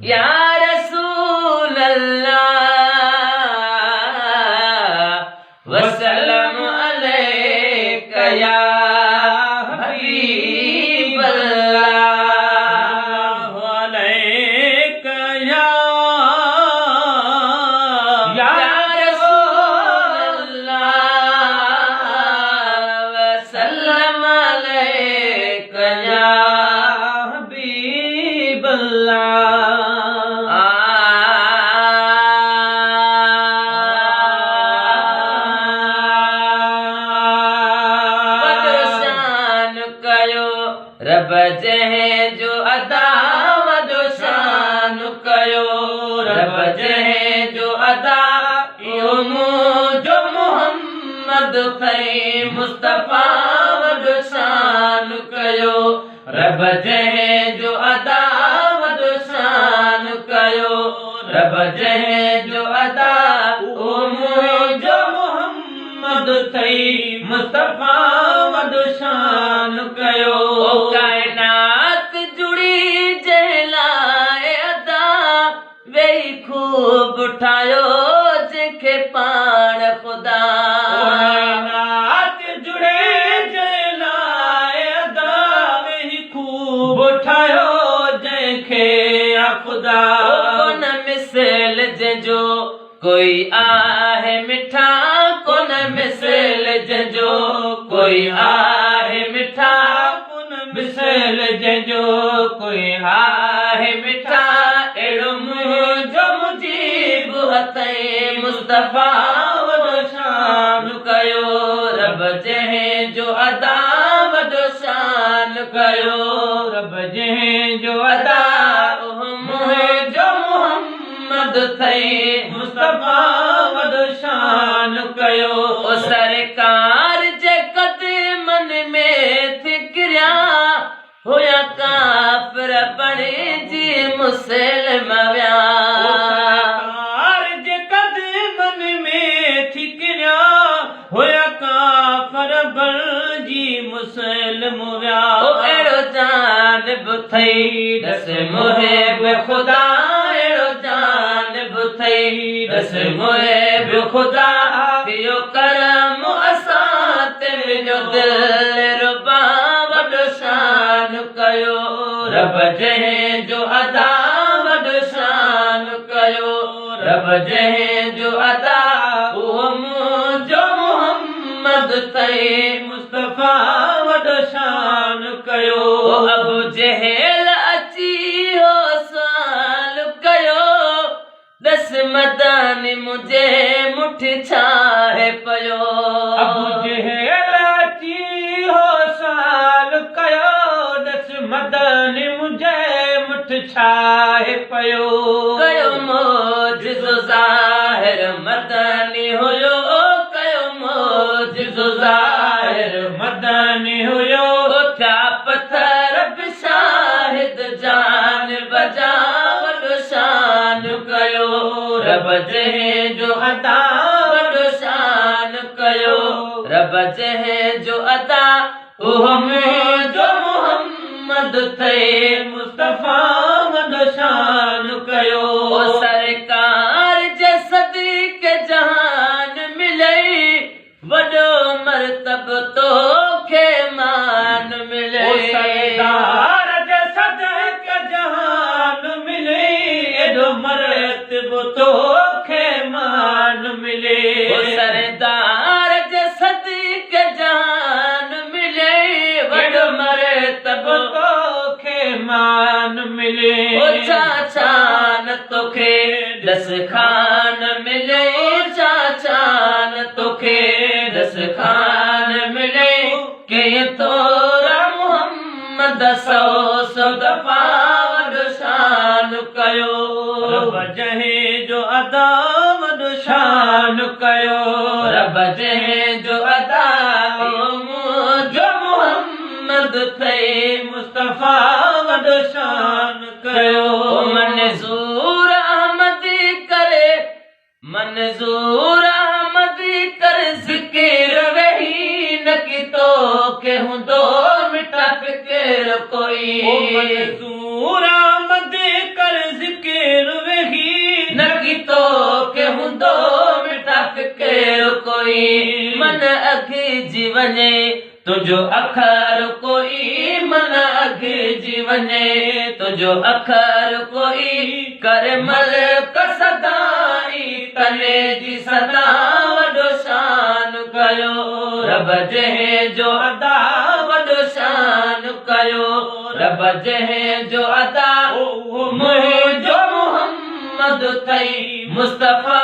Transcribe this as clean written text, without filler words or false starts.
या रसूल अल्लाह वसल्लम अलैका या हबीब अल्लाह अलैका या रसूल अल्लाह वसल्लम अलैका या हबीब अल्लाह। रब जहे जो अदा वदो शान कयो, रब जहे जो अदा यो जो मोहम्मद खई मुस्तफा वदो शान कयो, रब जहे जो अदा वदो शान कयो, रब जहे जो अदा जो मोहम्मद खई मुस्तफा वदो शान कयो। कायनात जुड़ी जहलाए अदा वेई खूब उठायो जेके पाण खुदा। कायनात जुड़े जहलाए अदा वेई खूब उठायो जेके खुदा। कोन मिसल जो कोई आहे मिठा, कोन मिसल जो कोई आहे मिठा, मिसल जो कोई आहे मिठा, एड़ो मुझो मुजीब हथई मुस्तफा वदो शान कयो, रब जहे जो अदा वदो शान कयो, रब जहे जो अदा मुझो मोहम्मद थई मुस्तफा वदो शान कयो। ओ सरकार जे कदमन में थिकरिया होया काफिर बने जी मुसलम व्या। सरकार जे कदमन में थिकरिया होया काफिर बने जी मुसलम व्या। ओ एड़ो जानब थई दस मुहिब खुदा, एड़ो जानब थई दस मुहिब खुदा, यो करम असां ते मुंहिंजो दिल रुबा वॾो शान कयो, रब जहे जो अदा वॾो शान कयो, रब जहे जो अदा उहो मुंहिंजो मोहम्मद थई मुस्तफा वॾो शान कयो। अबू जहल अची हो साल कयो, दस मदानी मुझे मुठ छाहे पयो। अबू जहल अची हो साल कयो, दस मदानी मुझे मुठ छाहे पयो। कयो मोजिज़ो ज़ाहिर मदानी हुयो, कयो मोजिज़ो ज़ाहिर मदानी हुयो, था पत्थर बि शाहिद जान बजा वॾो शान कयो, रब जहे जो अदा वॾो शान कयो, रब जहे जो अदा उहो मुंहिंजो मोहम्मद थई मुस्तफा वॾो शान कयो। सरकार जे सदीक़े जहान मिलई वॾो मर्तबो तोखे मान मिले। सरकार जे सदीक़े जहान मिलई एॾो मर्तबो तोखे मान मिले। सरदार जे सदीक़े जहान मिले वॾो मर्तबो तोखे मान मिले। चाचा न तोखे दस खान मिले, चाचा न तोखे दस खान मिले, के तोरा मोहम्मद सौ सौ दफ़ा वॾो शान कयो, रब जहे जो अदा वॾो शान कयो, रब जहे जो अदा जो मोहम्मद थई मुस्तफा वॾो शान कयो। मंज़ूर अहमदी करे, मंज़ूर अहमदी कर ज़िक्र वही न की तो के हूंदो मिठा फिक्र कोई। सूरा मद कर ज़िक्र वेही न की तो के हुंदो मिठा फिकर कोई मन अखिजी वञे तुझो अखर कोई मन अखिजी वञे तुझो अखर कोई करे मलक सदाई तने जी सदा वॾो शान कयो रब जंहिंजो अदा वॾो शान कयो रब जंहिंजो अदा मुंहिंजो मुहम्मद थई मुस्तफ़ा